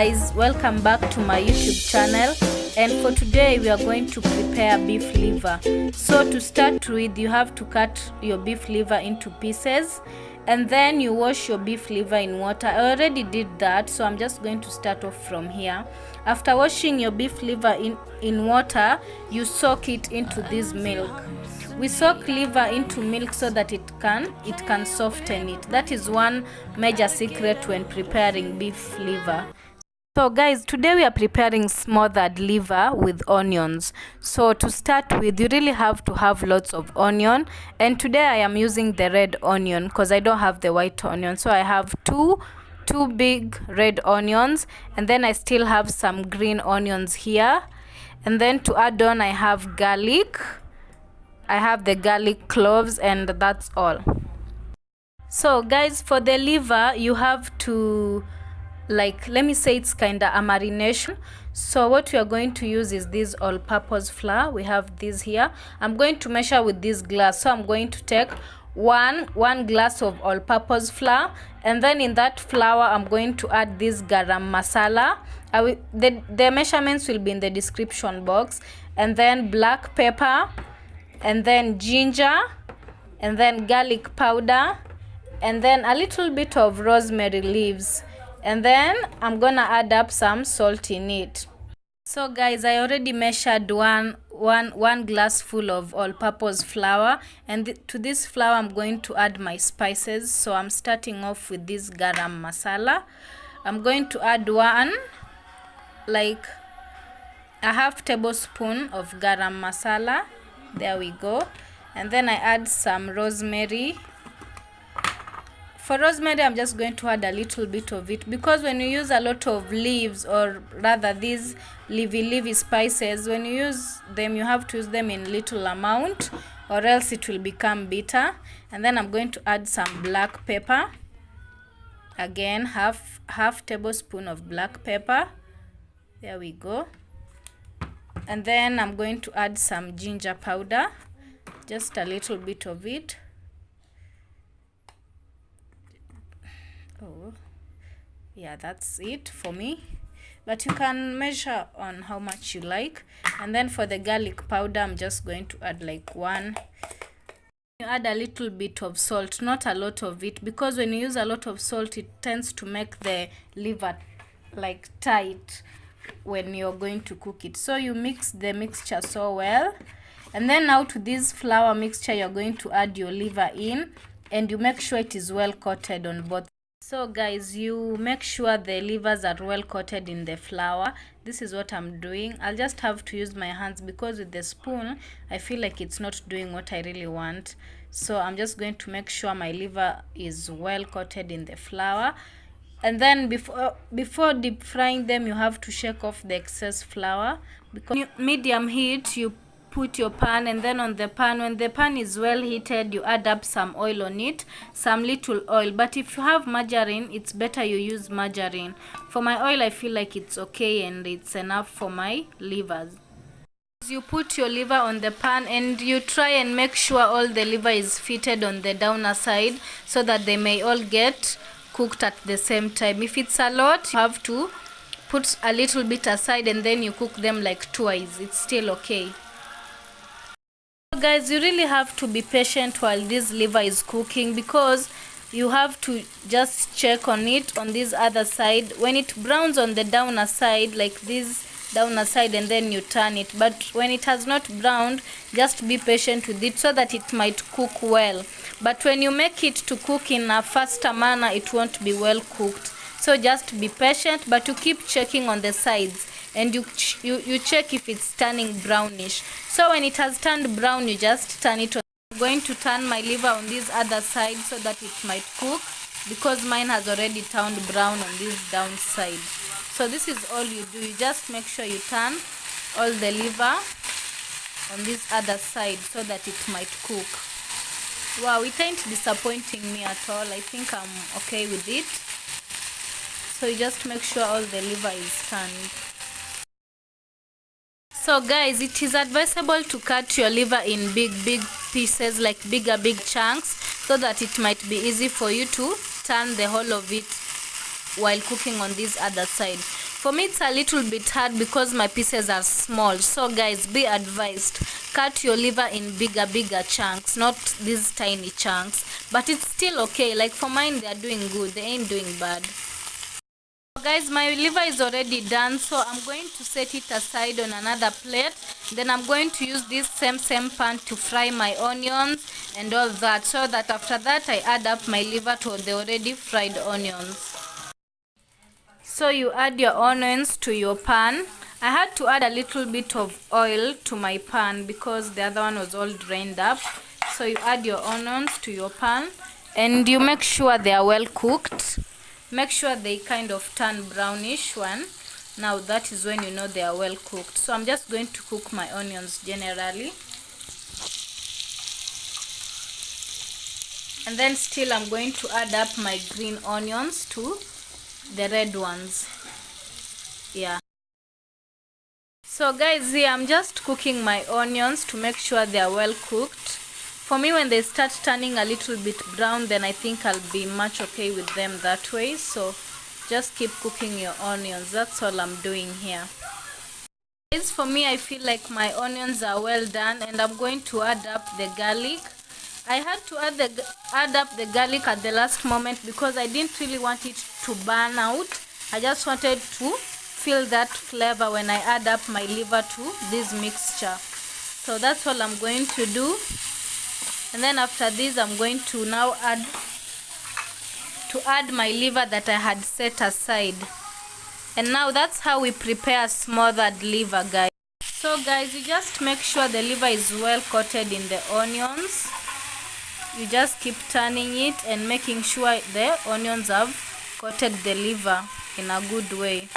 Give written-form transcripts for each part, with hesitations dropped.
guys, welcome back to my YouTube channel, and for today we are going to prepare beef liver. So to start with, you have to cut your beef liver into pieces and then you wash your beef liver in water. I already did that, so I'm just going to start off from here. After washing your beef liver in water, you soak it into this milk. We soak liver into milk so that it can soften it. That is one major secret when preparing beef liver. So guys, today we are preparing smothered liver with onions. So to start with, you really have to have lots of onion, and today I am using the red onion because I don't have the white onion. So I have two big red onions, and then I still have some green onions here. And then to add on, I have garlic. I have the garlic cloves, and that's all. So guys, for the liver, you have to, let me say, it's kind of a marination. So what we are going to use is this all-purpose flour. We have this here. I'm going to measure with this glass. So I'm going to take one glass of all-purpose flour, and then in that flour I'm going to add this garam masala. The measurements will be in the description box. And then black pepper, and then ginger, and then garlic powder, and then a little bit of rosemary leaves, and then I'm gonna add up some salt in it. So guys, I already measured one glass full of all-purpose flour, and to this flour I'm going to add my spices. So I'm starting off with this garam masala. I'm going to add a half tablespoon of garam masala. There we go. And then I add some rosemary. For rosemary, I'm just going to add a little bit of it, because when you use a lot of leaves, or rather these leafy spices, when you use them, you have to use them in little amount or else it will become bitter. And then I'm going to add some black pepper. Again, half tablespoon of black pepper. There we go. And then I'm going to add some ginger powder, just a little bit of it. Oh, yeah, that's it for me, but you can measure on how much you like. And then for the garlic powder, I'm just going to add one. You add a little bit of salt, not a lot of it, because when you use a lot of salt, it tends to make the liver tight when you're going to cook it. So you mix the mixture so well, and then now to this flour mixture you're going to add your liver in, and you make sure it is well coated on both. So guys, you make sure the livers are well coated in the flour. This is what I'm doing. I'll just have to use my hands, because with the spoon I feel like it's not doing what I really want. So I'm just going to make sure my liver is well coated in the flour. And then before deep frying them, you have to shake off the excess flour, because medium heat you put your pan, and then on the pan, when the pan is well heated, you add up some oil on it, some little oil. But if you have margarine, it's better you use margarine. For my oil, I feel like it's okay and it's enough for my livers. You put your liver on the pan, and you try and make sure all the liver is fitted on the downer side, so that they may all get cooked at the same time. If it's a lot, you have to put a little bit aside, and then you cook them twice. It's still okay. So guys, you really have to be patient while this liver is cooking, because you have to just check on it on this other side. When it browns on the downer side, like this downer side, and then you turn it. But when it has not browned, just be patient with it, so that it might cook well. But when you make it to cook in a faster manner, it won't be well cooked. So just be patient, but you keep checking on the sides, and you check if it's turning brownish. So when it has turned brown, you just turn it on. I'm going to turn my liver on this other side so that it might cook, because mine has already turned brown on this down side. So this is all you do. You just make sure you turn all the liver on this other side so that it might cook. Wow, it ain't disappointing me at all. I think I'm okay with it. So you just make sure all the liver is turned. So guys, it is advisable to cut your liver in big pieces, big chunks, so that it might be easy for you to turn the whole of it while cooking on this other side. For me it's a little bit hard because my pieces are small. So guys, be advised, cut your liver in bigger chunks, not these tiny chunks. But it's still okay. Like for mine, they are doing good, they ain't doing bad. Guys, my liver is already done, so I'm going to set it aside on another plate. Then I'm going to use this same pan to fry my onions and all that, so that after that I add up my liver to the already fried onions. So you add your onions to your pan. I had to add a little bit of oil to my pan because the other one was all drained up. So you add your onions to your pan and you make sure they are well cooked. Make sure they kind of turn brownish one. Now that is when you know they are well cooked. So I'm just going to cook my onions generally. And then still I'm going to add up my green onions to the red ones. Yeah. So guys, here I'm just cooking my onions to make sure they are well cooked. For me, when they start turning a little bit brown, then I think I'll be much okay with them that way. So just keep cooking your onions. That's all I'm doing here. Guys, for me, I feel like my onions are well done, and I'm going to add up the garlic. I had to add up the garlic at the last moment because I didn't really want it to burn out. I just wanted to feel that flavor when I add up my liver to this mixture. So that's all I'm going to do. And then after this, I'm going to now add my liver that I had set aside. And now that's how we prepare smothered liver, guys. So guys, you just make sure the liver is well coated in the onions. You just keep turning it and making sure the onions have coated the liver in a good way.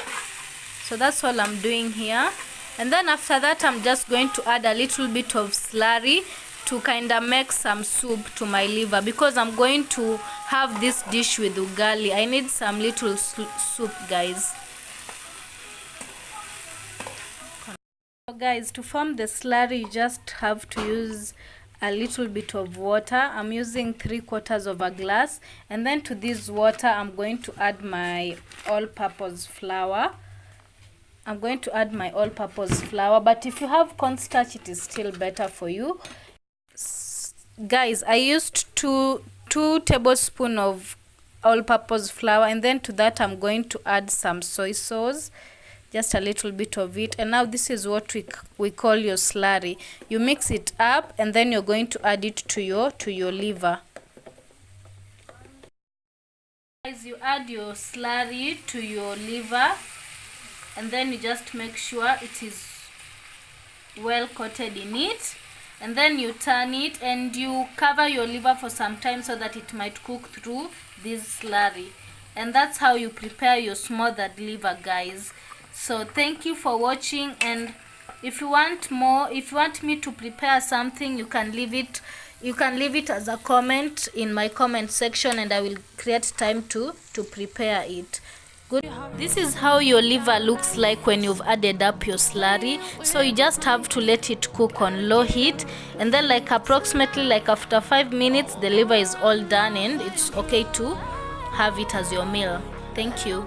So that's all I'm doing here. And then after that, I'm just going to add a little bit of slurry to kind of make some soup to my liver because I'm going to have this dish with ugali. I need some little soup, guys. So guys, to form the slurry, you just have to use a little bit of water. I'm using 3/4 of a glass, and then to this water I'm going to add my all-purpose flour. But if you have cornstarch, it is still better for you. Guys, I used two tablespoons of all-purpose flour, and then to that I'm going to add some soy sauce, just a little bit of it. And now this is what we call your slurry. You mix it up and then you're going to add it to your liver. Guys, you add your slurry to your liver and then you just make sure it is well coated in it, and then you turn it and you cover your liver for some time so that it might cook through this slurry. And that's how you prepare your smothered liver, guys. So thank you for watching, and if you want more, if you want me to prepare something, you can leave it as a comment in my comment section and I will create time to prepare it. Good. This is how your liver looks like when you've added up your slurry. So you just have to let it cook on low heat, and then approximately after 5 minutes the liver is all done and it's okay to have it as your meal. Thank you.